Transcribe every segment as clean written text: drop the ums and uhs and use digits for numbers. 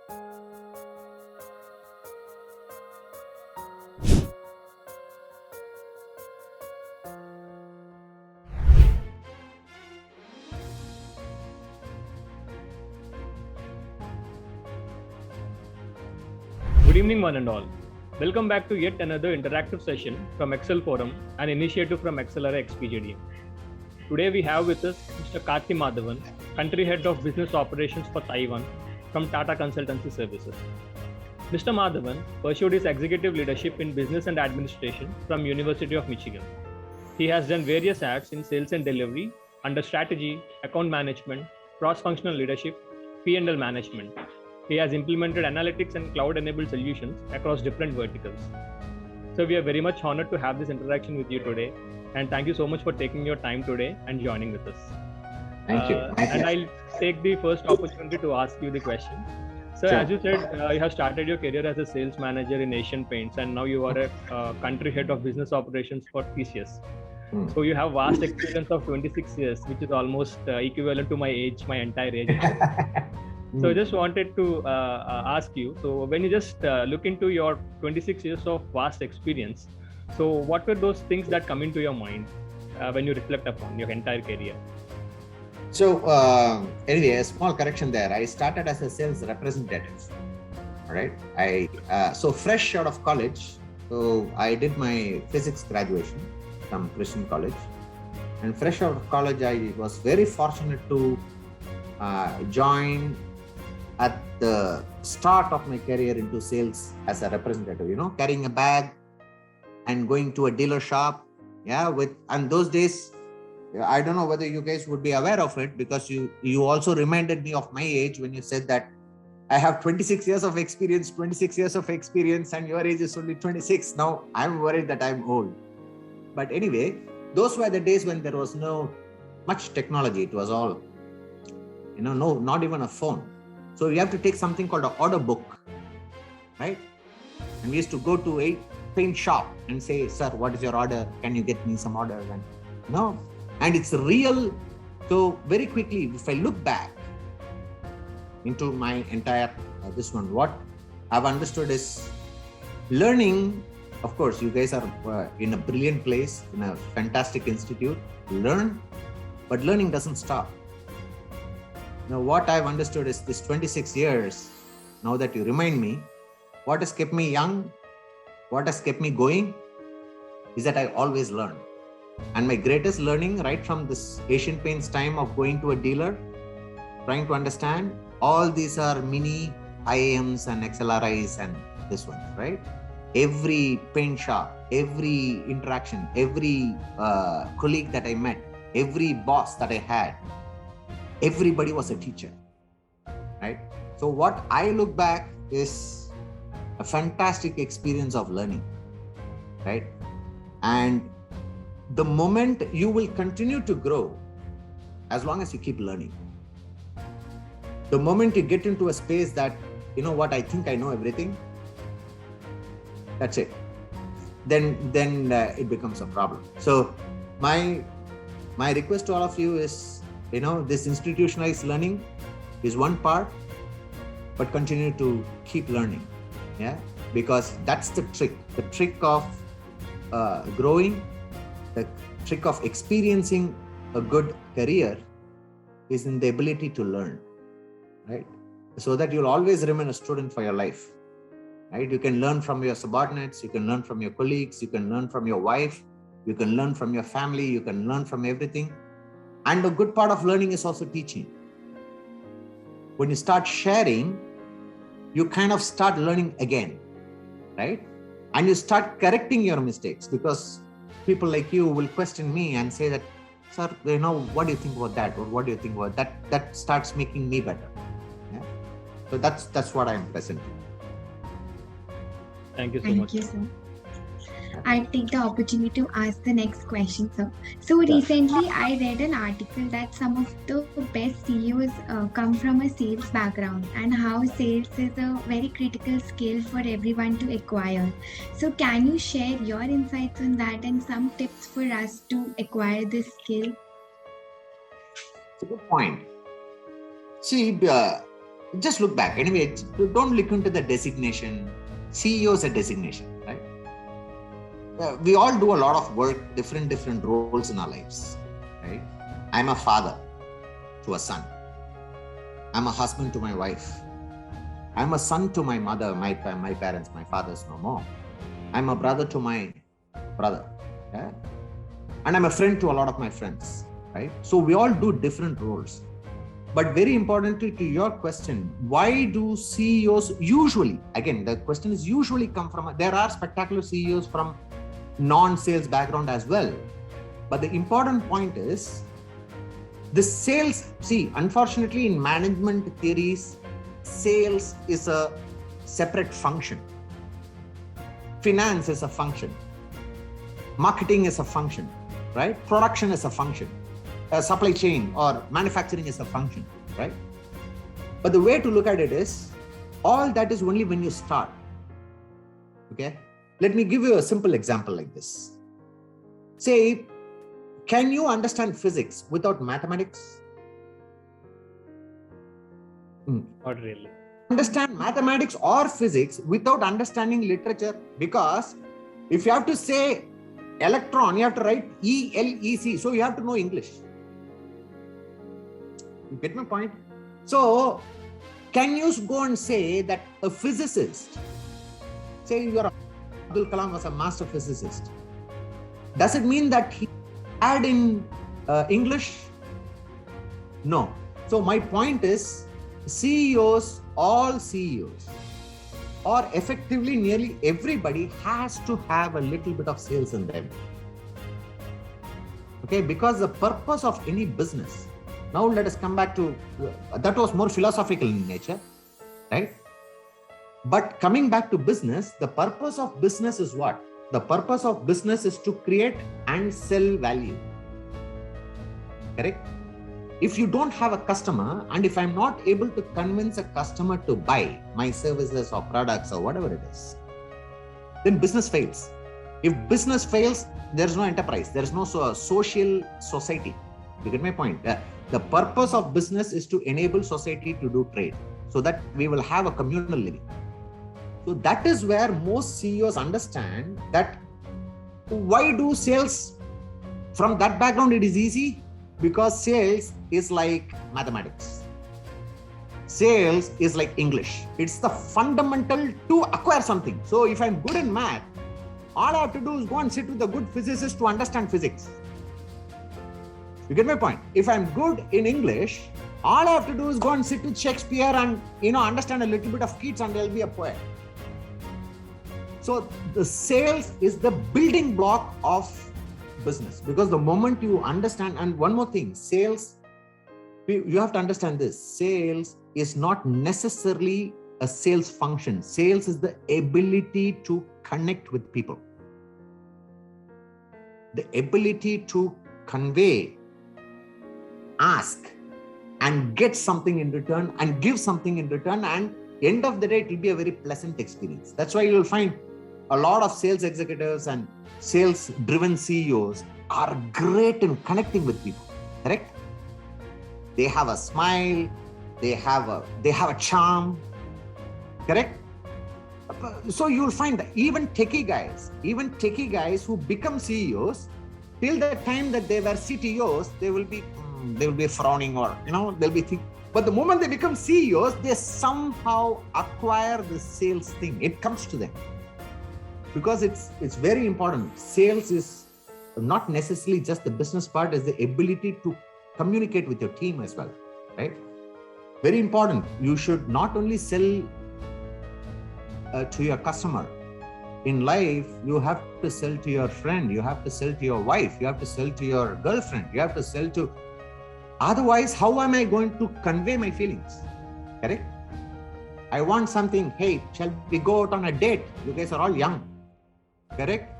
Good evening, one and all. Welcome back to yet another interactive session from Excel Forum, an initiative from Accelera XPGDM. Today we have with us Mr. Karthi Madhavan, Country Head of Business Operations for Taiwan from Tata Consultancy Services. Mr. Madhavan pursued his executive leadership in business and administration from University of Michigan. He has done various hats in sales and delivery under strategy, account management, cross-functional leadership, P&L management. He has implemented analytics and cloud-enabled solutions across different verticals. So we are very much honored to have this interaction with you today. And thank you so much for taking your time today and joining with us. Thank you. And I'll take the first opportunity to ask you the question. So as you said, you have started your career as a sales manager in Asian Paints, and now you are a country head of business operations for TCS. So you have vast experience of 26 years, which is almost equivalent to my age, my entire age. So I just wanted to ask you, so when you just look into your 26 years of vast experience, so what were those things that come into your mind when you reflect upon your entire career? So anyway, a small correction there. I started as a sales representative. All right. So fresh out of college, so I did my physics graduation from Christian College. And fresh out of college, I was very fortunate to join at the start of my career into sales as a representative, carrying a bag and going to a dealer shop. And those days, I don't know whether you guys would be aware of it, because you also reminded me of my age when you said that I have 26 years of experience, and your age is only 26. Now I'm worried that I'm old. But anyway, those were the days when there was no much technology. It was all, not even a phone. So you have to take something called an order book, right? And we used to go to a paint shop and say, "Sir, what is your order? Can you get me some orders?" And it's real. So very quickly, if I look back into my entire what I've understood is learning. Of course, you guys are in a brilliant place, in a fantastic institute. Learn, but learning doesn't stop. Now, what I've understood is this 26 years, now that you remind me, what has kept me young, what has kept me going, is that I always learn. And my greatest learning right from this Asian Paints time of going to a dealer, trying to understand, all these are mini IAMs and XLRIs and this one, right? Every paint shop, every interaction, every colleague that I met, every boss that I had, everybody was a teacher, right? So what I look back is a fantastic experience of learning, right? And the moment you will continue to grow as long as you keep learning. The moment you get into a space that, I think I know everything, that's it. Then it becomes a problem. So my request to all of you is, this institutionalized learning is one part, but continue to keep learning, because that's the trick of growing, the trick of experiencing a good career is in the ability to learn, right? So that you'll always remain a student for your life, right? You can learn from your subordinates, you can learn from your colleagues, you can learn from your wife, you can learn from your family, you can learn from everything. And a good part of learning is also teaching. When you start sharing, you kind of start learning again, right? And you start correcting your mistakes, because people like you will question me and say that, "Sir, what do you think about that? Or what do you think about that?" That starts making me better. So that's what I'm presenting. Thank you so Thank much. you, sir. I'll take the opportunity to ask the next question, sir. So recently I read an article that some of the best CEOs come from a sales background, and how sales is a very critical skill for everyone to acquire. So can you share your insights on that and some tips for us to acquire this skill? It's a good point. See, Just look back. Anyway, don't look into the designation. CEO is a designation, right? We all do a lot of work, different roles in our lives, right? I'm a father to a son. I'm a husband to my wife. I'm a son to my mother, my parents, my father's no more. I'm a brother to my brother, yeah? And I'm a friend to a lot of my friends, right? So we all do different roles. But very importantly to your question, why do CEOs usually, again, the question is usually come from, there are spectacular CEOs from non-sales background as well. But the important point is, the sales, see, unfortunately in management theories, sales is a separate function. Finance is a function. Marketing is a function, right? Production is a function. Supply chain or manufacturing is a function, right? But the way to look at it is, all that is only when you start, okay? Let me give you a simple example like this. Say, can you understand physics without mathematics? Not really. Understand mathematics or physics without understanding literature, because if you have to say electron, you have to write ELEC, so you have to know English. You get my point? So, can you go and say that a physicist, say Abdul Kalam was a master physicist, does it mean that he had in English? No. So my point is, CEOs, all CEOs, or effectively nearly everybody has to have a little bit of sales in them. Okay, because the purpose of any business, now let us come back to, that was more philosophical in nature, right? But coming back to business, the purpose of business is what? The purpose of business is to create and sell value. Correct? If you don't have a customer, and if I'm not able to convince a customer to buy my services or products or whatever it is, then business fails. If business fails, there's no enterprise, there's no social society. You get my point? The purpose of business is to enable society to do trade, so that we will have a communal living. So that is where most CEOs understand that. Why do sales? From that background, it is easy, because sales is like mathematics. Sales is like English. It's the fundamental to acquire something. So if I'm good in math, all I have to do is go and sit with a good physicist to understand physics. You get my point? If I'm good in English, all I have to do is go and sit with Shakespeare and understand a little bit of Keats, and I'll be a poet. So the sales is the building block of business, because the moment you understand, and one more thing, sales, you have to understand this, sales is not necessarily a sales function. Sales is the ability to connect with people, the ability to convey, ask, and get something in return, and give something in return, and end of the day it will be a very pleasant experience. That's why you'll find a lot of sales executives and sales driven CEOs are great in connecting with people. Correct? They have a smile, they have a charm. Correct? So you'll find that even techie guys who become CEOs, till the time that they were CTOs, they will be frowning, or they'll be thinking. But the moment they become CEOs, they somehow acquire the sales thing. It comes to them, because it's very important. Sales is not necessarily just the business part, is the ability to communicate with your team as well, right? Very important. You should not only sell to your customer. In life, you have to sell to your friend, you have to sell to your wife, you have to sell to your girlfriend, you have to sell to. Otherwise, how am I going to convey my feelings? Correct? I want something. Hey, shall we go out on a date? You guys are all young. Correct?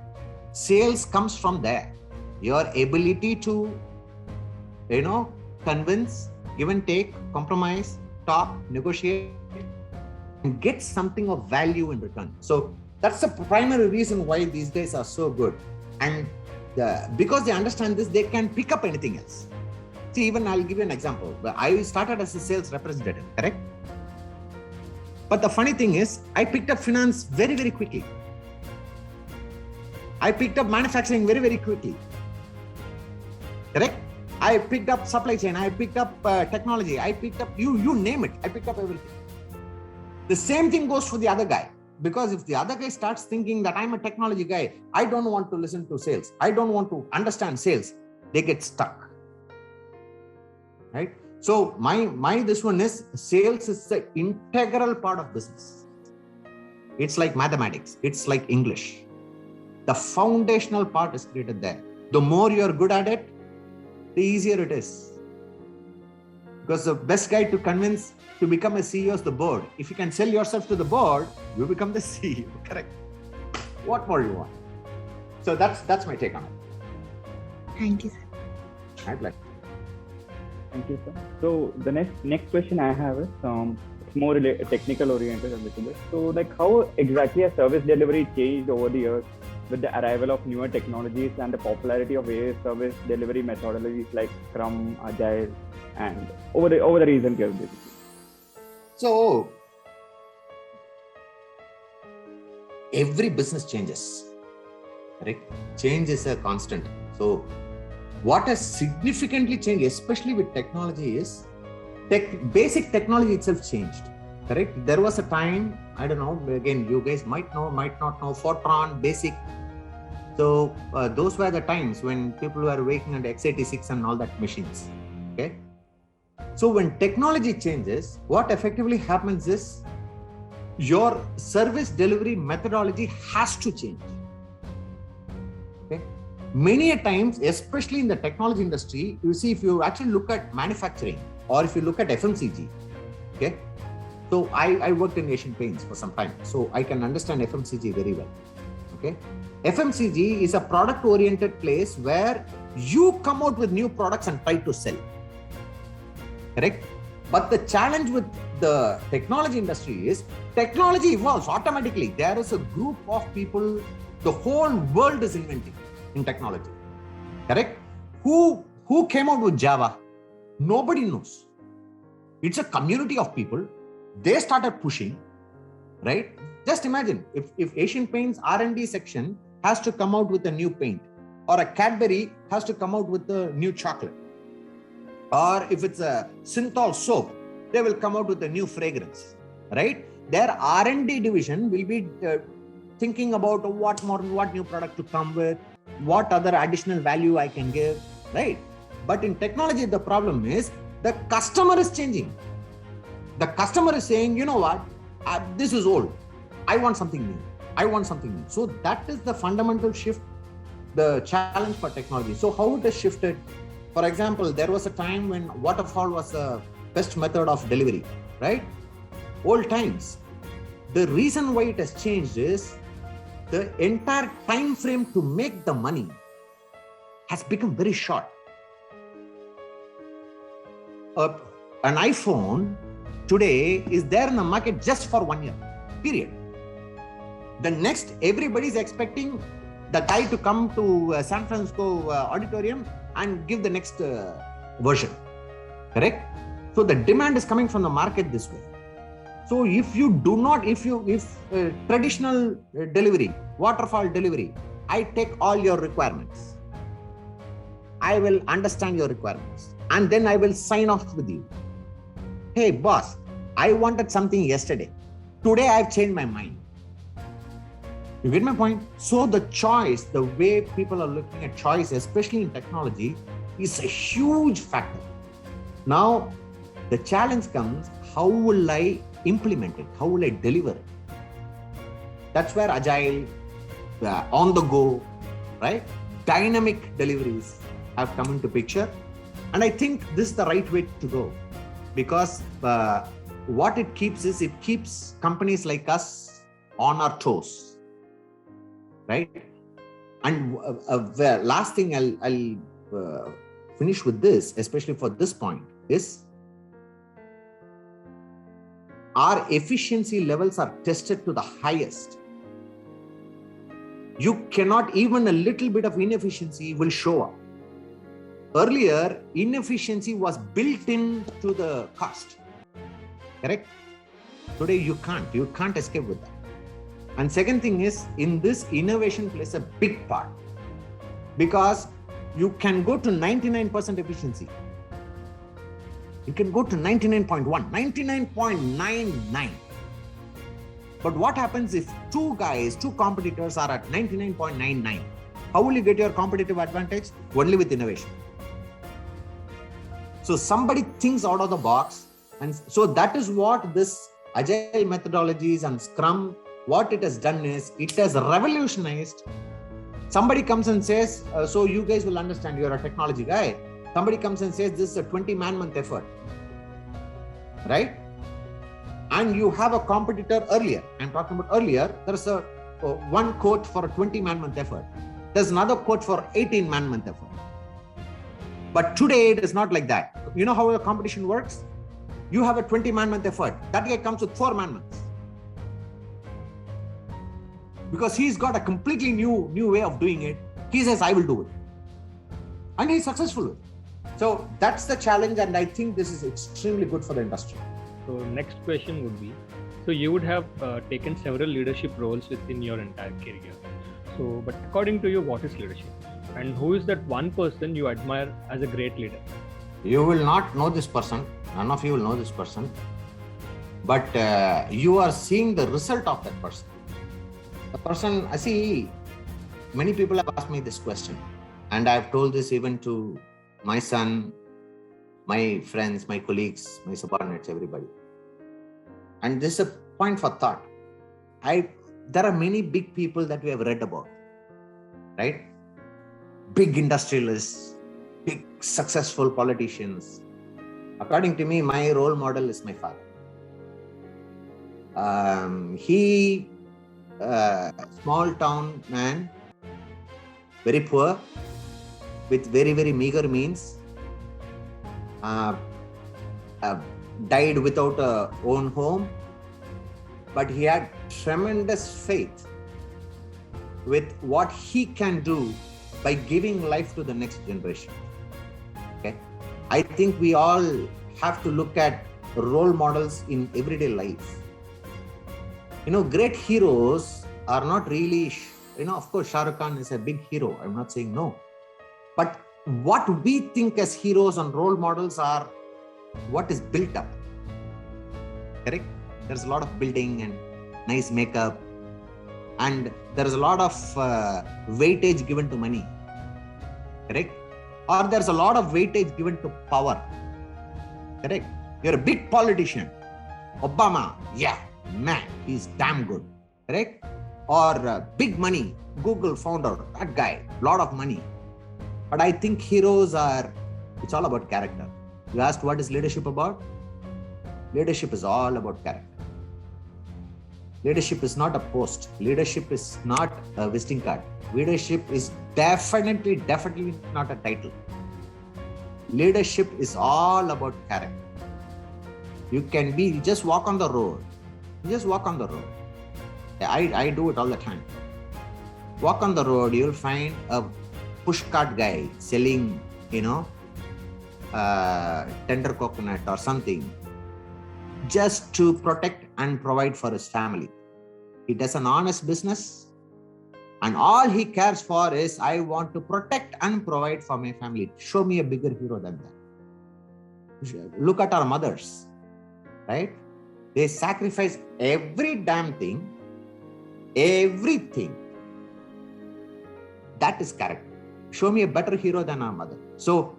Sales comes from there. Your ability to, convince, give and take, compromise, talk, negotiate, and get something of value in return. So that's the primary reason why these guys are so good. And because they understand this, they can pick up anything else. See, even I'll give you an example. I started as a sales representative, correct? But the funny thing is, I picked up finance very, very quickly. I picked up manufacturing very, very quickly. Correct? I picked up supply chain. I picked up technology. I picked up, you name it. I picked up everything. The same thing goes for the other guy. Because if the other guy starts thinking that I'm a technology guy, I don't want to listen to sales. I don't want to understand sales. They get stuck. Right? So this one is, sales is the integral part of business. It's like mathematics. It's like English. The foundational part is created there. The more you're good at it, the easier it is. Because the best guy to convince to become a CEO is the board. If you can sell yourself to the board, you become the CEO. Correct. What more you want? So that's my take on it. Thank you, sir. My pleasure. Thank you, sir. So the next question I have is it's more technical oriented a little bit. So like, how exactly has service delivery changed over the years with the arrival of newer technologies and the popularity of various service delivery methodologies like Scrum, Agile, and over the recent years, basically? So every business changes, right? Change is a constant. So what has significantly changed, especially with technology, is basic technology itself changed. Correct? There was a time, I don't know, again, you guys might know, might not know, Fortran, BASIC. So those were the times when people were working on x86 and all that machines. Okay. So when technology changes, what effectively happens is your service delivery methodology has to change. Okay. Many a times, especially in the technology industry, you see, if you actually look at manufacturing or if you look at FMCG, okay. So I worked in Asian Paints for some time, so I can understand FMCG very well. Okay. FMCG is a product-oriented place where you come out with new products and try to sell. Correct? But the challenge with the technology industry is technology evolves automatically. There is a group of people, the whole world is inventing in technology. Correct? Who came out with Java? Nobody knows. It's a community of people. They started pushing, right? Just imagine if Asian Paints R&D section has to come out with a new paint, or a Cadbury has to come out with a new chocolate, or if it's a Synthol soap, they will come out with a new fragrance, right? Their R&D division will be thinking about what new product to come with, what other additional value I can give, right? But in technology, the problem is the customer is changing. The customer is saying, you know what, this is old. I want something new. I want something new. So that is the fundamental shift, the challenge for technology. So how it has shifted? For example, there was a time when waterfall was the best method of delivery, right? Old times. The reason why it has changed is the entire time frame to make the money has become very short. An iPhone today is there in the market just for 1 year, period. The next, everybody is expecting the guy to come to San Francisco auditorium and give the next version, correct? So the demand is coming from the market this way. So if traditional delivery, waterfall delivery, I take all your requirements. I will understand your requirements and then I will sign off with you. Hey boss, I wanted something yesterday. Today I've changed my mind. You get my point? So the choice, the way people are looking at choice, especially in technology, is a huge factor. Now, the challenge comes, how will I implement it? How will I deliver it? That's where Agile, on the go, right? Dynamic deliveries have come into picture. And I think this is the right way to go, because what it keeps is, it keeps companies like us on our toes. Right? And the last thing I'll finish with this, especially for this point, is our efficiency levels are tested to the highest. You cannot, even a little bit of inefficiency will show up. Earlier, inefficiency was built into the cost. Correct? Today you can't escape with that. And second thing is, in this, innovation plays a big part, because you can go to 99% efficiency. You can go to 99.1, 99.99. But what happens if two competitors are at 99.99? How will you get your competitive advantage? Only with innovation. So somebody thinks out of the box. And so that is what this agile methodologies and Scrum, what it has done is, it has revolutionized. Somebody comes and says, so you guys will understand, you're a technology guy. Somebody comes and says, this is a 20-man-month effort, right? And you have a competitor earlier. I'm talking about earlier. There's a one quote for a 20-man-month effort. There's another quote for 18-man-month effort. But today it is not like that. You know how a competition works? You have a 20-man-month effort. That guy comes with 4 man-months. Because he's got a completely new way of doing it. He says, I will do it. And he's successful. So that's the challenge, and I think this is extremely good for the industry. So next question would be, so you would have taken several leadership roles within your entire career. So, but according to you, what is leadership? And who is that one person you admire as a great leader? You will not know this person. None of you will know this person. But you are seeing the result of that person. The person, I see, many people have asked me this question. And I've told this even to my son, my friends, my colleagues, my subordinates, everybody. And this is a point for thought. There are many big people that we have read about, right? Big industrialists, big successful politicians. According to me, my role model is my father. He, small town man, very poor, with very, very meager means, died without a own home, but he had tremendous faith with what he can do by giving life to the next generation. Okay, I think we all have to look at role models in everyday life. You know, great heroes are not really, of course, Shah Rukh Khan is a big hero. I'm not saying no. But what we think as heroes and role models are what is built up. Correct? There's a lot of building and nice makeup. And there is a lot of weightage given to money. Correct? Or there's a lot of weightage given to power. Correct? You're a big politician. Obama, yeah, man, he's damn good. Correct? Or big money, Google founder, that guy, lot of money. But I think heroes it's all about character. You asked what is leadership about? Leadership is all about character. Leadership is not a post. Leadership is not a visiting card. Leadership is definitely not a title. Leadership is all about character. You just walk on the road. I do it all the time. Walk on the road, you'll find a pushcart guy selling, tender coconut or something, just to protect and provide for his family. He does an honest business, and all he cares for is, I want to protect and provide for my family. Show me a bigger hero than that. Look at our mothers, right? They sacrifice every damn thing, everything. That is character. Show me a better hero than our mother. So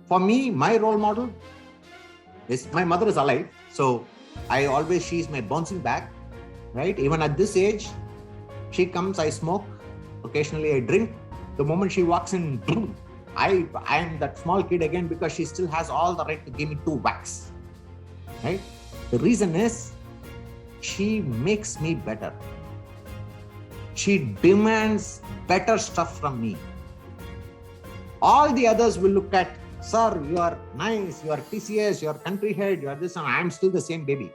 for me, my role model is, my mother is alive. So she's my bouncing back, right? Even at this age, she comes, I smoke, occasionally I drink. The moment she walks in, I am that small kid again, because she still has all the right to give me 2 whacks, right? The reason is, she makes me better. She demands better stuff from me. All the others will look at, sir, you are nice, you are TCS, you are country head, you are this, and I am still the same baby,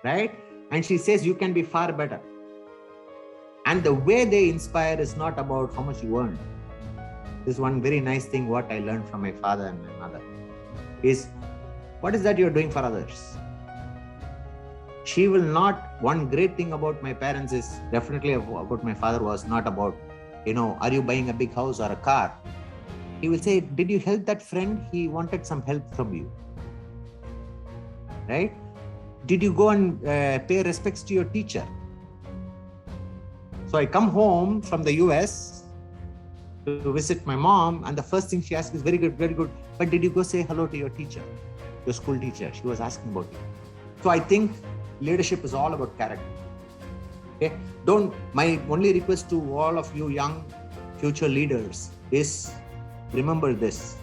right? And she says, you can be far better. And the way they inspire is not about how much you earn. This is one very nice thing what I learned from my father and my mother is, what is that you're doing for others? she will not, one great thing about my parents is definitely about my father was not about, are you buying a big house or a car? He will say, did you help that friend? He wanted some help from you. Right? Did you go and pay respects to your teacher? So I come home from the US to visit my mom, and the first thing she asked is, very good, very good. But did you go say hello to your teacher, your school teacher? She was asking about you. So I think leadership is all about character. Okay? My only request to all of you young future leaders is, remember this.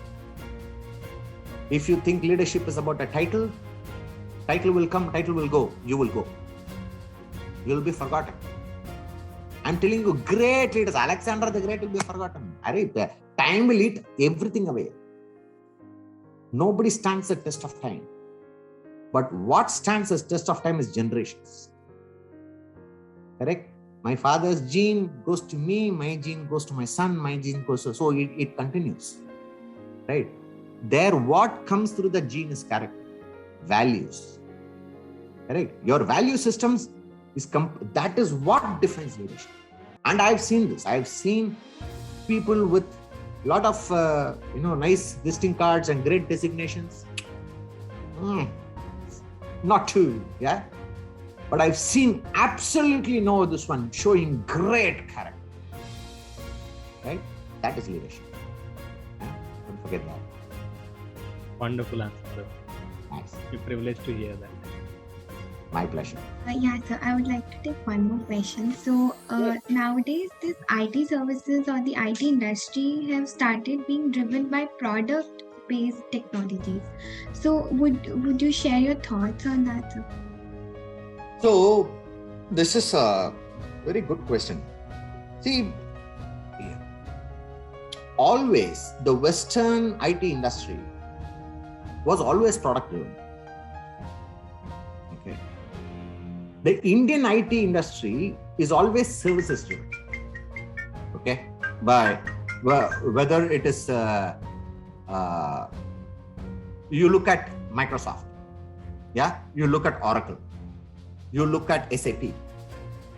If you think leadership is about a title will come, title will go, you will go. You will be forgotten. I'm telling you, great leaders, Alexander the Great will be forgotten. Time will eat everything away. Nobody stands the test of time. But what stands the test of time is generations. Correct? My father's gene goes to me, my gene goes to my son, my gene goes to... So it continues. Right? What comes through the gene is character, values. Correct? Your value systems that is what defines leadership. And I've seen this. I've seen people with a lot of nice visiting cards and great designations. Not too, yeah. But I've seen absolutely this one showing great character. Right? That is leadership. Don't forget that. Wonderful answer. Nice. We're privileged to hear that. My pleasure. Yeah, so I would like to take one more question. So nowadays, this IT services or the IT industry have started being driven by product-based technologies. So would you share your thoughts on that, sir? So this is a very good question. See, always the Western IT industry was always product driven. Okay. The Indian IT industry is always services driven. Okay. But whether it is you look at Microsoft, yeah, you look at Oracle, you look at SAP,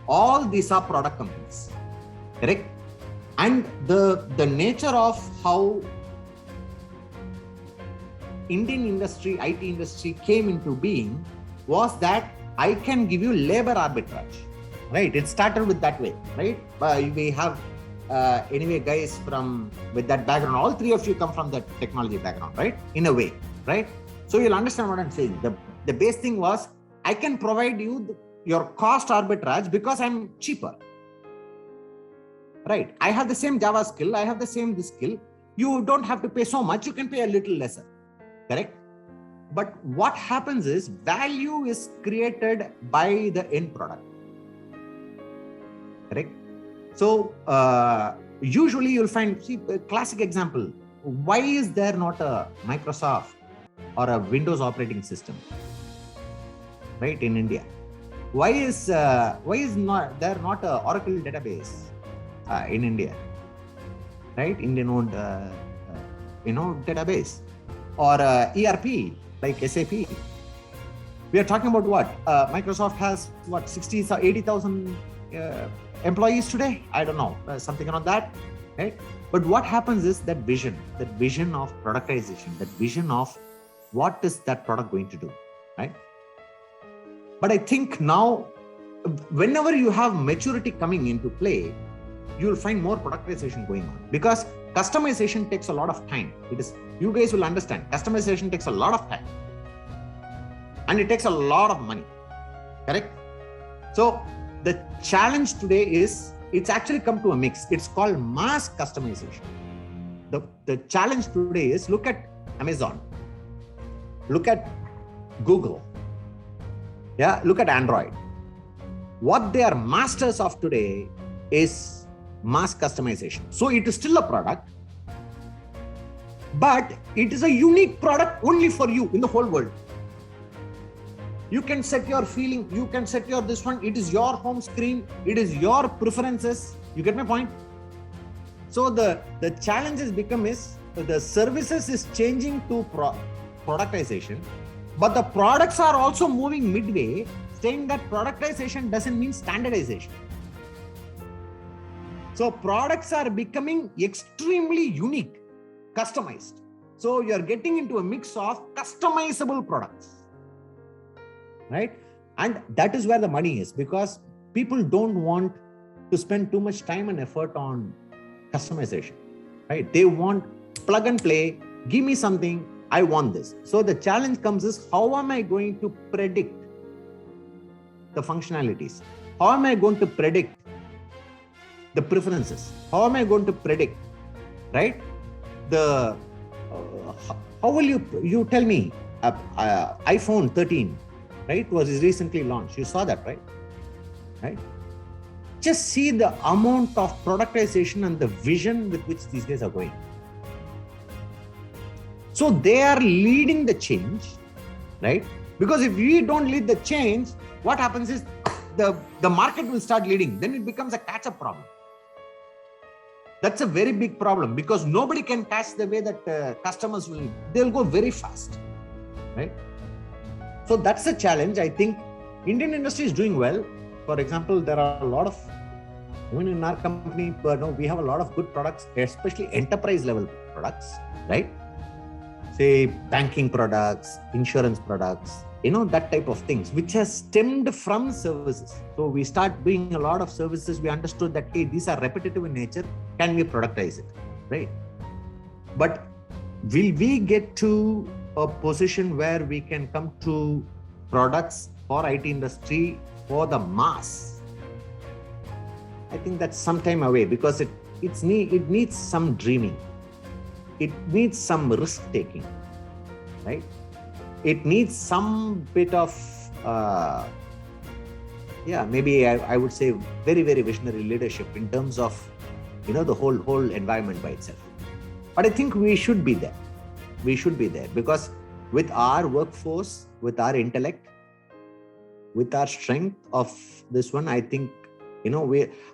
all these are product companies, correct? And the nature of how Indian industry, IT industry came into being was that I can give you labor arbitrage, right? It started with that way, right? We have anyway guys with that background, all three of you come from that technology background, right? In a way, right? So you'll understand what I'm saying. The base thing was, I can provide you your cost arbitrage because I'm cheaper, right? I have the same Java skill, I have the same this skill. You don't have to pay so much, you can pay a little lesser, correct? But what happens is value is created by the end product, correct? So usually you'll find, see, a classic example, why is there not a Microsoft or a Windows operating system, right, in India? Why is not there not a Oracle database in India, right? Indian owned database, or ERP like SAP. We are talking about what? Microsoft has what, 60 or 80,000 employees today? I don't know, something around that, right? But what happens is that vision of productization, that vision of what is that product going to do, right? But I think now, whenever you have maturity coming into play, you'll find more productization going on, because customization takes a lot of time. You guys will understand, customization takes a lot of time and it takes a lot of money, correct? So the challenge today is, it's actually come to a mix. It's called mass customization. The challenge today is, look at Amazon, look at Google, yeah, look at Android. What they are masters of today is mass customization. So it is still a product, but it is a unique product only for you in the whole world. You can set your feeling, you can set your this one, it is your home screen, it is your preferences. You get my point? So the challenge has become is, the services is changing to productization, But the products are also moving midway, saying that productization doesn't mean standardization. So products are becoming extremely unique, customized. So you're getting into a mix of customizable products, right? And that is where the money is, because people don't want to spend too much time and effort on customization, right? They want plug and play, give me something, I want this. So the challenge comes is, how am I going to predict the functionalities? How am I going to predict the preferences? How am I going to predict, right? The how will you tell me? iPhone 13, right, was recently launched. You saw that, right? Right. Just see the amount of productization and the vision with which these guys are going. So they are leading the change, right? Because if we don't lead the change, what happens is the market will start leading. Then it becomes a catch-up problem. That's a very big problem, because nobody can catch the way that customers will. They'll go very fast, right? So that's a challenge. I think Indian industry is doing well. For example, there are a lot of, even in our company, we have a lot of good products, especially enterprise level products, right? Say banking products, insurance products, that type of things, which has stemmed from services. So we start doing a lot of services. We understood that, hey, these are repetitive in nature. Can we productize it, right? But will we get to a position where we can come to products for IT industry for the mass? I think that's some time away, because it needs some dreaming. It needs some risk taking, right? It needs some bit of, maybe I would say very, very visionary leadership in terms of, the whole environment by itself. But I think we should be there. We should be there, because with our workforce, with our intellect, with our strength of this one, I think,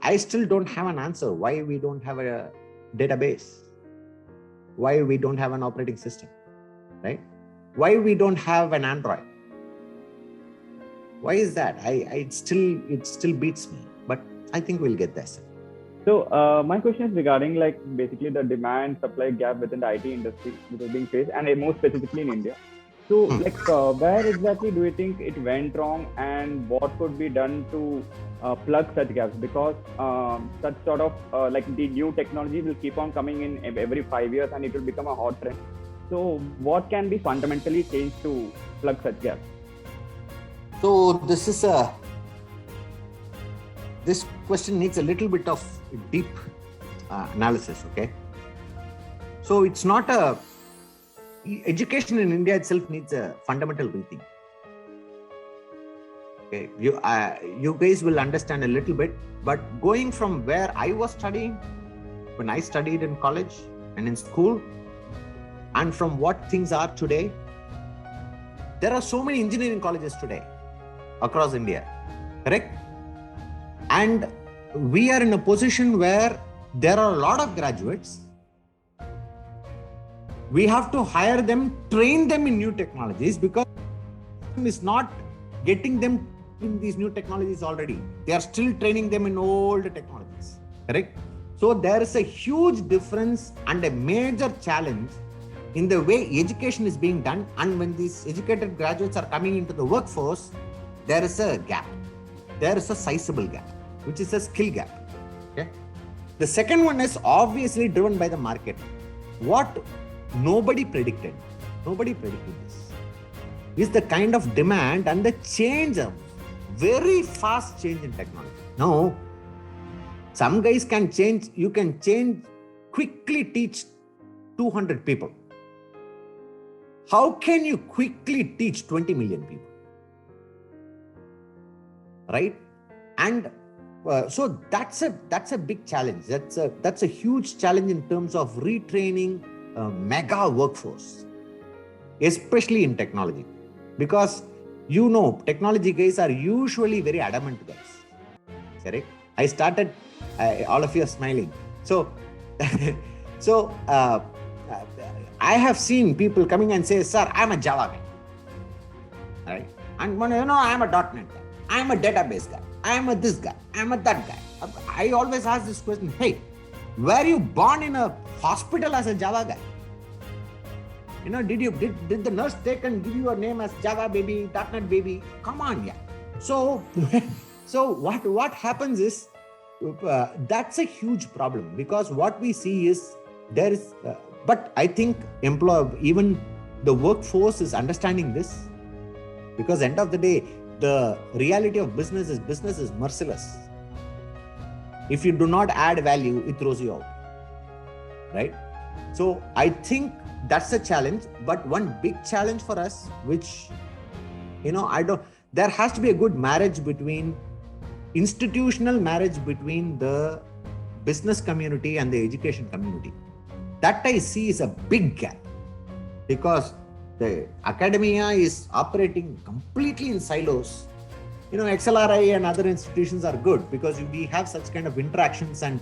I still don't have an answer why we don't have a database, why we don't have an operating system, right? Why we don't have an Android? Why is that? It still beats me, but I think we'll get there. So my question is regarding basically the demand supply gap within the IT industry which is being faced, and more specifically in India. So where exactly do you think it went wrong, and what could be done to plug such gaps? Because such sort of the new technology will keep on coming in every 5 years, and it will become a hot trend. So what can be fundamentally changed to plug such gaps? So this question needs a little bit of deep analysis, okay? So it's not education in India itself needs a fundamental rethink. Okay, you guys will understand a little bit, but going from where I was studying, when I studied in college and in school, and from what things are today, there are so many engineering colleges today across India, correct? And we are in a position where there are a lot of graduates. We have to hire them, train them in new technologies, because it's not getting them in these new technologies already. They are still training them in old technologies, correct? So there is a huge difference and a major challenge in the way education is being done. And when these educated graduates are coming into the workforce, there is a gap. There is a sizable gap, which is a skill gap. Okay. The second one is obviously driven by the market. What nobody predicted this, is the kind of demand and the change, a very fast change in technology. Now, some guys can change, you can quickly teach 200 people. How can you quickly teach 20 million people? Right? And so that's a big challenge. That's a huge challenge in terms of retraining a mega workforce, especially in technology, because technology guys are usually very adamant guys. Correct? I started, all of you are smiling. So, I have seen people coming and say, "Sir, I'm a Java guy." right? And when, I'm a .NET guy, I'm a database guy, I'm a this guy, I'm a that guy. I always ask this question, hey, were you born in a hospital as a Java guy? Did the nurse take and give you a name as Java baby, .NET baby? Come on, yeah. So what happens is, that's a huge problem, because what we see is there is, but I think even the workforce is understanding this, because end of the day, the reality of business is merciless. If you do not add value, it throws you out, right? So I think that's a challenge, but one big challenge for us, which, there has to be a good marriage institutional marriage between the business community and the education community. That I see is a big gap, because the academia is operating completely in silos. XLRI and other institutions are good because we have such kind of interactions, and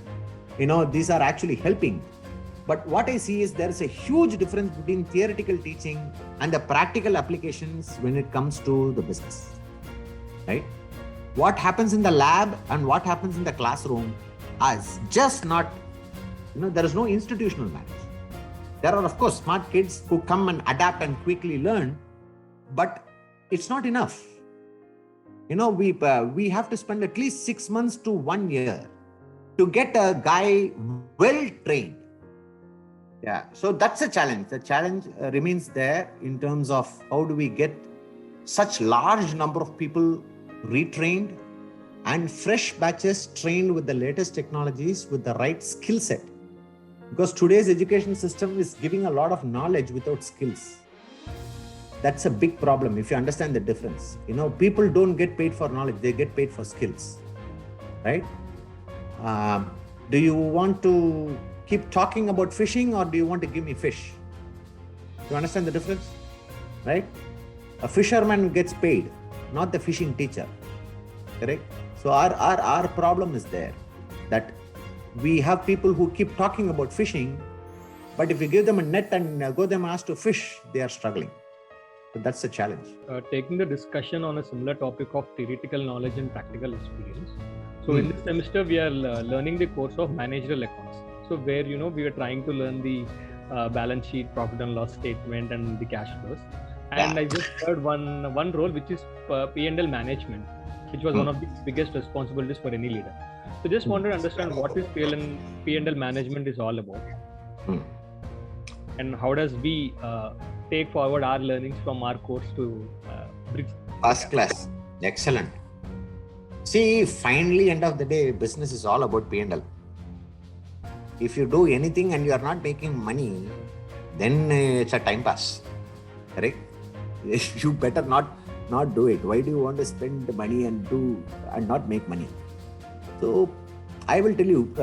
these are actually helping. But what I see is there is a huge difference between theoretical teaching and the practical applications when it comes to the business, right? What happens in the lab and what happens in the classroom is just not, there is no institutional match. There are, of course, smart kids who come and adapt and quickly learn, but it's not enough. We have to spend at least 6 months to 1 year to get a guy well trained. Yeah, so that's a challenge. The challenge remains there in terms of how do we get such large number of people retrained and fresh batches trained with the latest technologies with the right skill set. Because today's education system is giving a lot of knowledge without skills. That's a big problem if you understand the difference. People don't get paid for knowledge, they get paid for skills, right? Do you want to keep talking about fishing, or do you want to give me fish? Do you understand the difference, right? A fisherman gets paid, not the fishing teacher, correct? So our problem is there, that we have people who keep talking about fishing, but if you give them a net and go them asked to fish, they are struggling. So that's the challenge. Taking the discussion on a similar topic of theoretical knowledge and practical experience. So in this semester, we are learning the course of managerial accounts. So where, we are trying to learn the balance sheet, profit and loss statement, and the cash flows. And I just heard one role, which is P&L management, which was one of the biggest responsibilities for any leader. So just wanted to understand what is P&L management is all about, and how does we take forward our learnings from our course to bridge. First class, excellent. See, finally, end of the day, business is all about P&L. If you do anything and you are not making money, then it's a time pass, correct? You better not do it. Why do you want to spend money and not make money? So I will tell you,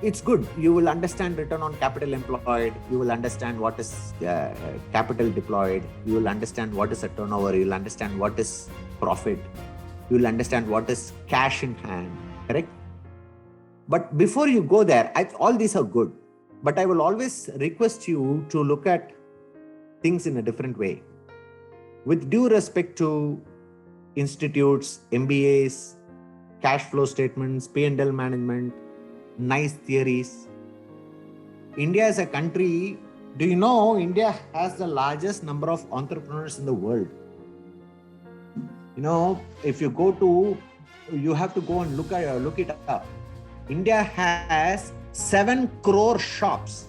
it's good. You will understand return on capital employed. You will understand what is capital deployed. You will understand what is a turnover. You will understand what is profit. You will understand what is cash in hand, correct? But before you go there, all these are good. But I will always request you to look at things in a different way. With due respect to institutes, MBAs, cash flow statements, P&L management, nice theories. India is a country, do you know India has the largest number of entrepreneurs in the world? If you you have to go and look it up. India has 7 crore shops,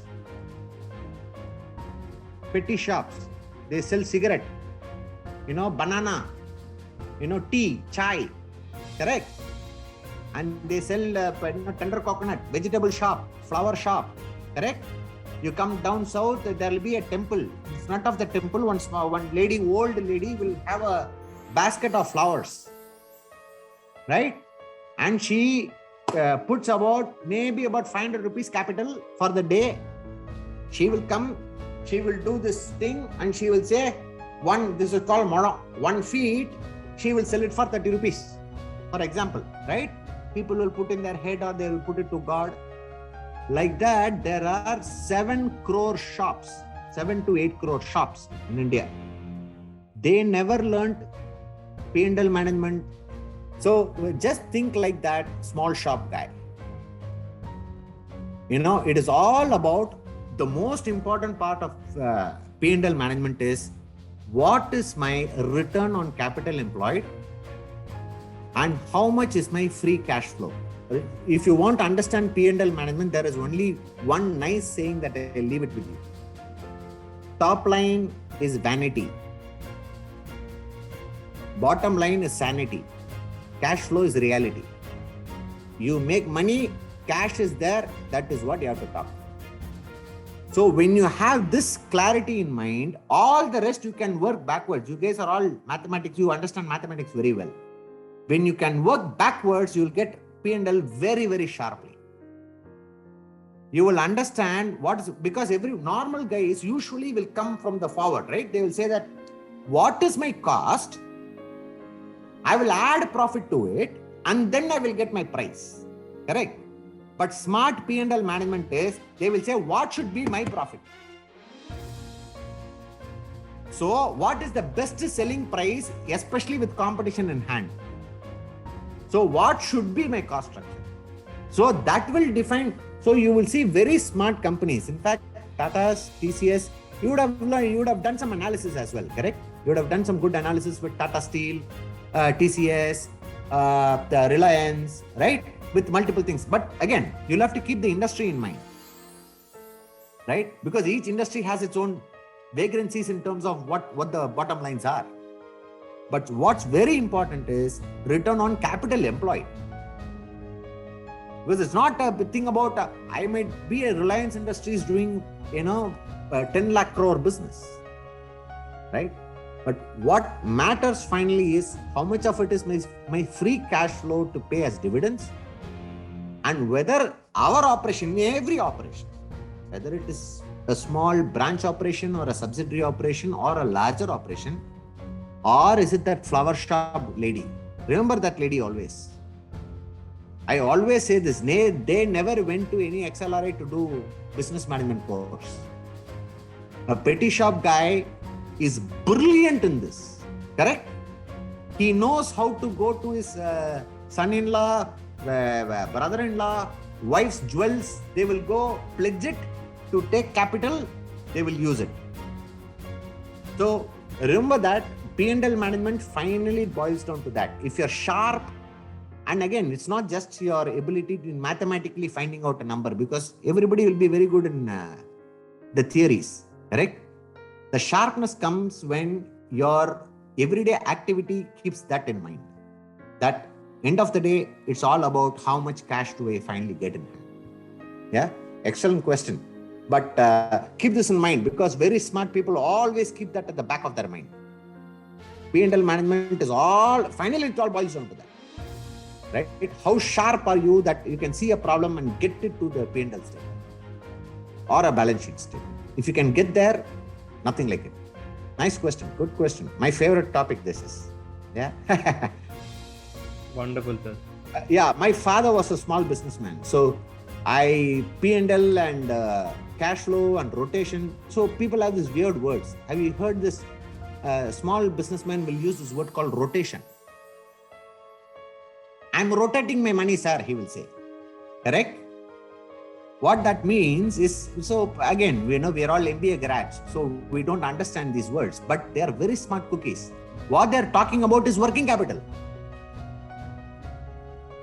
petty shops. They sell cigarette, banana, tea, chai, correct? And they sell tender coconut, vegetable shop, flower shop, correct? You come down south, there will be a temple. In front of the temple, one old lady will have a basket of flowers, right? And she puts maybe about 500 rupees capital for the day. She will come, she will do this thing, and she will say, this is called moro, 1 feet, she will sell it for 30 rupees, for example, right? People will put in their head or they will put it to God. Like that, there are 7 crore shops, 7 to 8 crore shops in India. They never learned P&L management. So just think like that small shop guy. It is all about the most important part of P&L management is what is my return on capital employed and how much is my free cash flow. If you want to understand P&L management, there is only one nice saying that I'll leave it with you. Top line is vanity. Bottom line is sanity. Cash flow is reality. You make money, cash is there, that is what you have to talk. So when you have this clarity in mind, all the rest you can work backwards. You guys are all mathematics, you understand mathematics very well. When you can work backwards, you will get P&L very, very sharply. You will understand because every normal guys usually will come from the forward, right? They will say that, what is my cost? I will add profit to it and then I will get my price. Correct? But smart P&L management is, they will say, what should be my profit? So what is the best selling price, especially with competition in hand? So what should be my cost structure? So that will define. So you will see very smart companies. In fact, Tata's, TCS, you would have done some analysis as well, correct? You would have done some good analysis with Tata Steel, TCS, the Reliance, right? With multiple things. But again, you'll have to keep the industry in mind, right? Because each industry has its own vagrancies in terms of what the bottom lines are. But what's very important is return on capital employed. Because it's not a thing about, I might be a Reliance Industries doing, 10 lakh crore business, right? But what matters finally is how much of it is my free cash flow to pay as dividends, and whether our operation, every operation, whether it is a small branch operation or a subsidiary operation or a larger operation, or is it that flower shop lady? Remember that lady always. I always say this, they never went to any XLRI to do business management course. A petty shop guy is brilliant in this, correct? He knows how to go to his son-in-law, brother-in-law, wife's jewels. They will go pledge it to take capital, they will use it. So remember that P&L management finally boils down to that. If you're sharp, and again, it's not just your ability to mathematically finding out a number, because everybody will be very good in the theories, correct? The sharpness comes when your everyday activity keeps that in mind. That end of the day, it's all about how much cash do I finally get in hand. Yeah, excellent question. But keep this in mind, because very smart people always keep that at the back of their mind. P&L management is finally it all boils down to that, right? How sharp are you that you can see a problem and get it to the P&L statement or a balance sheet statement? If you can get there, nothing like it. Nice question, good question. My favorite topic this is. Yeah. Wonderful, sir. Yeah, my father was a small businessman. So P&L and cash flow and rotation. So people have these weird words. Have you heard this? Small businessman will use this word called rotation. I'm rotating my money, sir, he will say. Correct? What that means is, so again, we are all MBA grads, so we don't understand these words, but they are very smart cookies. What they're talking about is working capital.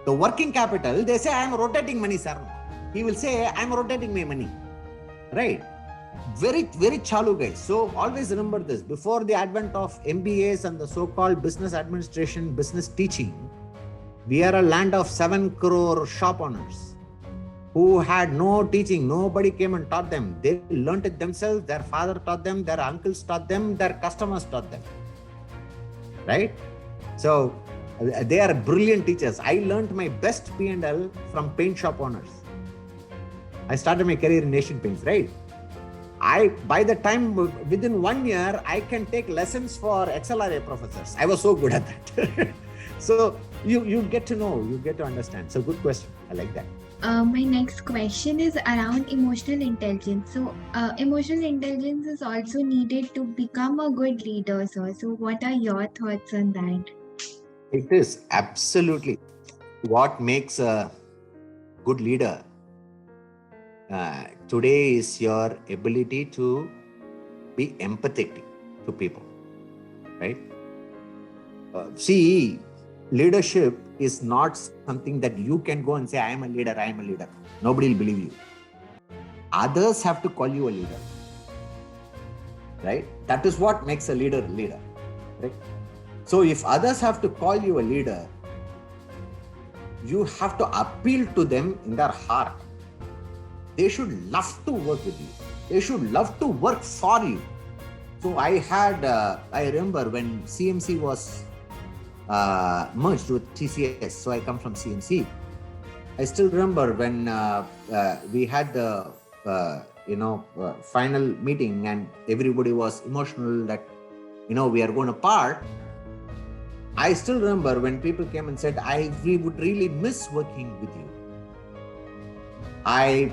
The working capital, they say, I'm rotating money, sir. He will say, I'm rotating my money. Right? Very, very chalu guys. So always remember this. Before the advent of MBAs and the so-called business administration, business teaching, we are a land of 7 crore shop owners who had no teaching. Nobody came and taught them. They learnt it themselves. Their father taught them. Their uncles taught them. Their customers taught them. Right? So they are brilliant teachers. I learnt my best P&L from paint shop owners. I started my career in Asian Paints, right? By the time, within 1 year, I can take lessons for XLRA professors. I was so good at that. So you get to know, you get to understand. So good question. I like that. My next question is around emotional intelligence. So, emotional intelligence is also needed to become a good leader, sir. So, what are your thoughts on that? It is absolutely what makes a good leader today is your ability to be empathetic to people, right? See, leadership is not something that you can go and say, I am a leader, I am a leader. Nobody will believe you. Others have to call you a leader, right? That is what makes a leader, right? So if others have to call you a leader, you have to appeal to them in their heart. They should love to work with you. They should love to work for you. So I remember when CMC was merged with TCS. So I come from CMC. I still remember when we had the final meeting and everybody was emotional that we are going to part. I still remember when people came and said, we would really miss working with you. I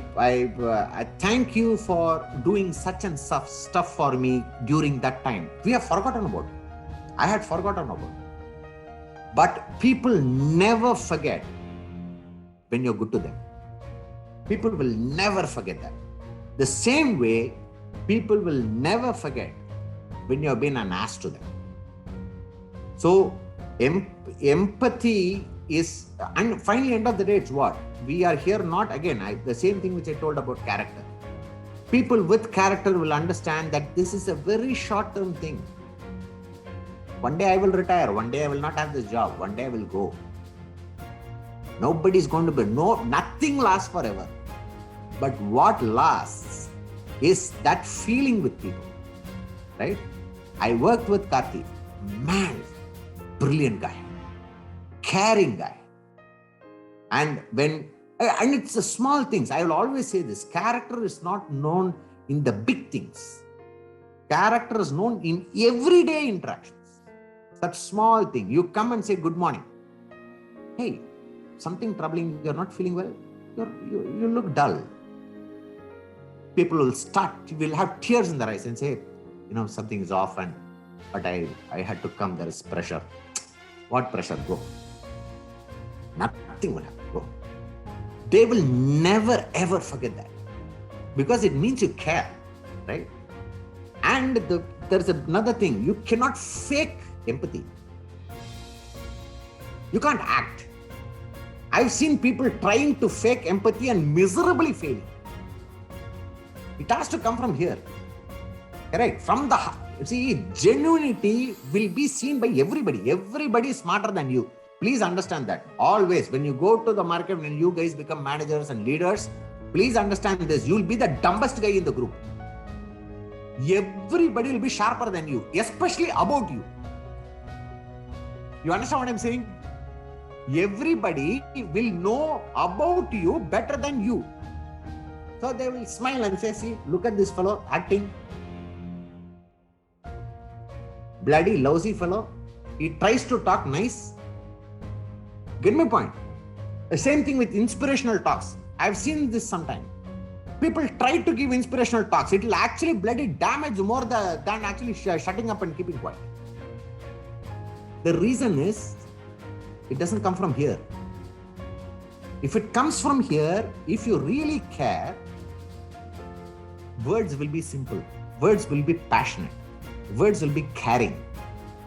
thank you for doing such and such stuff for me during that time. We have forgotten about it. I had forgotten about it. But people never forget when you're good to them. People will never forget that. The same way, people will never forget when you've been an ass to them. So, empathy is, and finally, end of the day, it's what? We are here not, again, the same thing which I told about character. People with character will understand that this is a very short-term thing. One day I will retire, one day I will not have this job, one day I will go. Nobody's going to be, nothing lasts forever. But what lasts is that feeling with people, right? I worked with Karthi. Man, brilliant guy, caring guy. And it's the small things. I will always say this, character is not known in the big things. Character is known in everyday interactions. Such small thing. You come and say, good morning. Hey, something troubling, you're not feeling well? You look dull. People will have tears in their eyes and say, something is off but I had to come, there is pressure. What pressure? Go. Nothing will happen. Go. They will never ever forget that because it means you care, right? And there's another thing. You cannot fake empathy. You can't act. I've seen people trying to fake empathy and miserably failing. It has to come from here. Correct? From the heart. See, genuinity will be seen by everybody. Everybody is smarter than you. Please understand that. Always, when you go to the market, when you guys become managers and leaders, please understand this. You'll be the dumbest guy in the group. Everybody will be sharper than you, especially about you. You understand what I'm saying? Everybody will know about you better than you. So they will smile and say, see, look at this fellow acting. Bloody lousy fellow. He tries to talk nice. Get my point? The same thing with inspirational talks. I've seen this sometime. People try to give inspirational talks. It will actually bloody damage more than actually shutting up and keeping quiet. The reason is, it doesn't come from here. If it comes from here, if you really care, words will be simple. Words will be passionate. Words will be caring.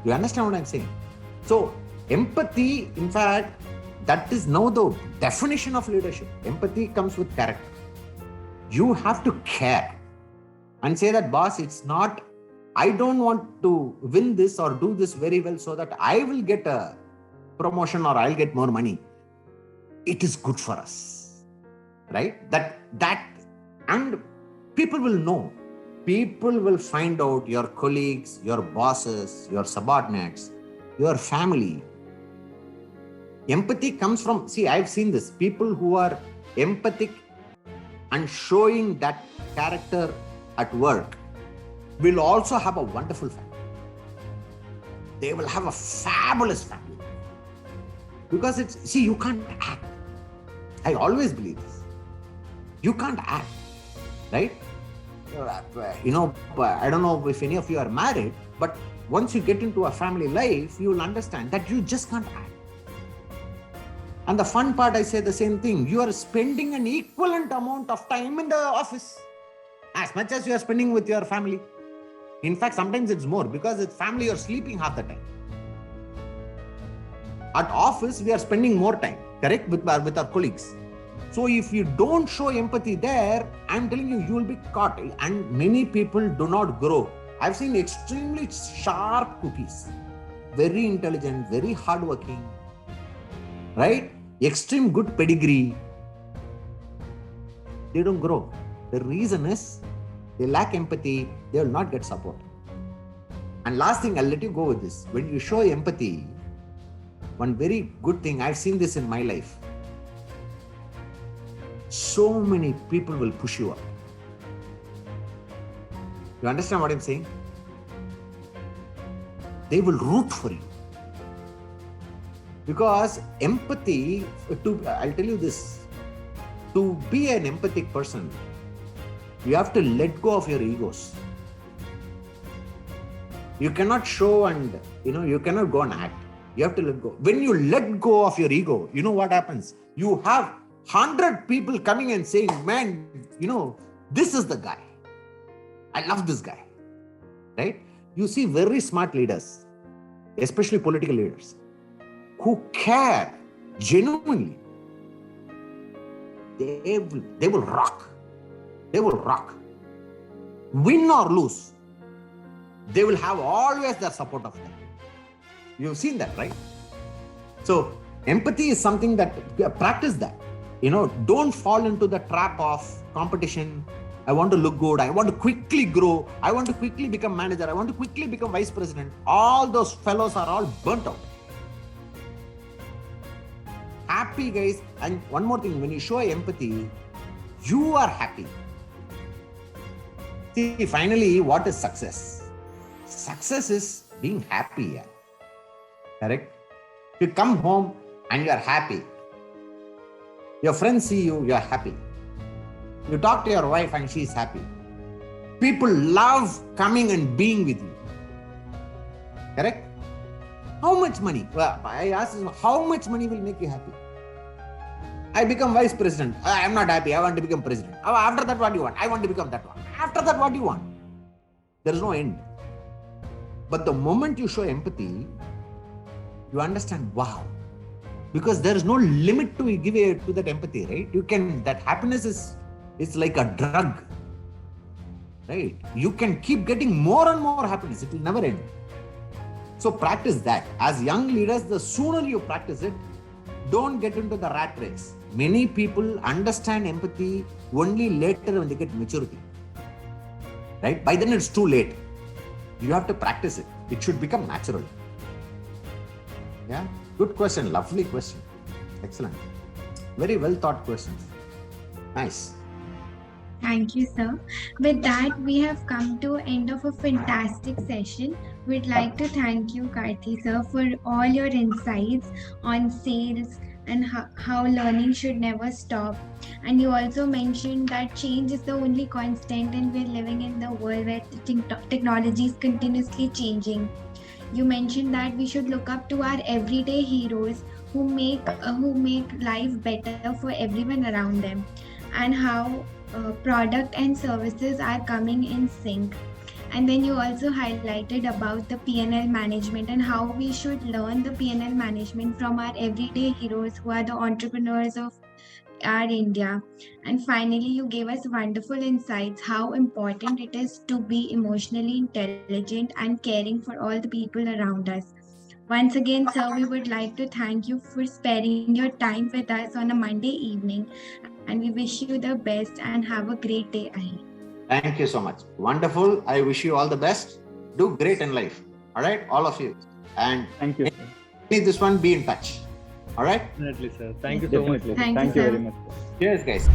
You understand what I'm saying? So, empathy, in fact, that is now the definition of leadership. Empathy comes with character. You have to care and say that, boss, it's not, I don't want to win this or do this very well so that I will get a promotion or I'll get more money. It is good for us, right? That and people will know. People will find out, your colleagues, your bosses, your subordinates, your family. Empathy comes from, see, I've seen this. People who are empathic and showing that character at work will also have a wonderful family. They will have a fabulous family. Because you can't act. I always believe this. You can't act, right? I don't know if any of you are married, but once you get into a family life, you will understand that you just can't act. And the fun part, I say the same thing. You are spending an equivalent amount of time in the office as much as you are spending with your family. In fact, sometimes it's more because it's family, you're sleeping half the time. At office, we are spending more time, correct, with our colleagues. So if you don't show empathy there, I'm telling you, you will be caught. And many people do not grow. I've seen extremely sharp cookies, very intelligent, very hardworking, right? Extreme good pedigree. They don't grow. The reason is they lack empathy. They will not get support. And last thing, I'll let you go with this. When you show empathy, one very good thing, I've seen this in my life. So many people will push you up. You understand what I'm saying? They will root for you. Because empathy, I'll tell you this, to be an empathic person, you have to let go of your egos. You cannot show and, you cannot go and act. You have to let go. When you let go of your ego, you know what happens? You have 100 people coming and saying, man, this is the guy. I love this guy, right? You see very smart leaders, especially political leaders, who care genuinely. They will rock. They will rock. Win or lose, they will have always the support of them. You've seen that, right? So empathy is something that, practice that. Don't fall into the trap of competition. I want to look good. I want to quickly grow. I want to quickly become manager. I want to quickly become vice president. All those fellows are all burnt out. Happy guys. And one more thing, when you show empathy, you are happy. See, finally, what is success? Success is being happy. Yeah. Correct? You come home and you are happy. Your friends see you, you are happy. You talk to your wife and she is happy. People love coming and being with you. Correct? How much money? Well, I asked you, how much money will make you happy? I become vice president. I'm not happy. I want to become president. After that, what do you want? I want to become that one. After that, what do you want? There is no end. But the moment you show empathy, you understand, wow. Because there is no limit to give to that empathy, right? That happiness is like a drug, right? You can keep getting more and more happiness. It will never end. So practice that. As young leaders, the sooner you practice it, don't get into the rat race. Many people understand empathy only later when they get maturity, right? By then it's too late. You have to practice it. It should become natural. Yeah, good question. Lovely question. Excellent. Very well thought questions. Nice. Thank you, sir. With that, we have come to end of a fantastic session. We'd like to thank you, Karthi sir, for all your insights on sales and how learning should never stop. And you also mentioned that change is the only constant and we're living in the world where technology is continuously changing. You mentioned that we should look up to our everyday heroes who make life better for everyone around them, and how product and services are coming in sync. And then you also highlighted about the P&L management and how we should learn the P&L management from our everyday heroes who are the entrepreneurs of our India. And finally, you gave us wonderful insights how important it is to be emotionally intelligent and caring for all the people around us. Once again, sir, we would like to thank you for sparing your time with us on a Monday evening, and we wish you the best and have a great day ahead. Thank you so much. Wonderful. I wish you all the best. Do great in life. All right, all of you. And thank you. May this one be in touch. All right. Definitely, sir. Thank you so much. Thank you sir. very much. Cheers, guys.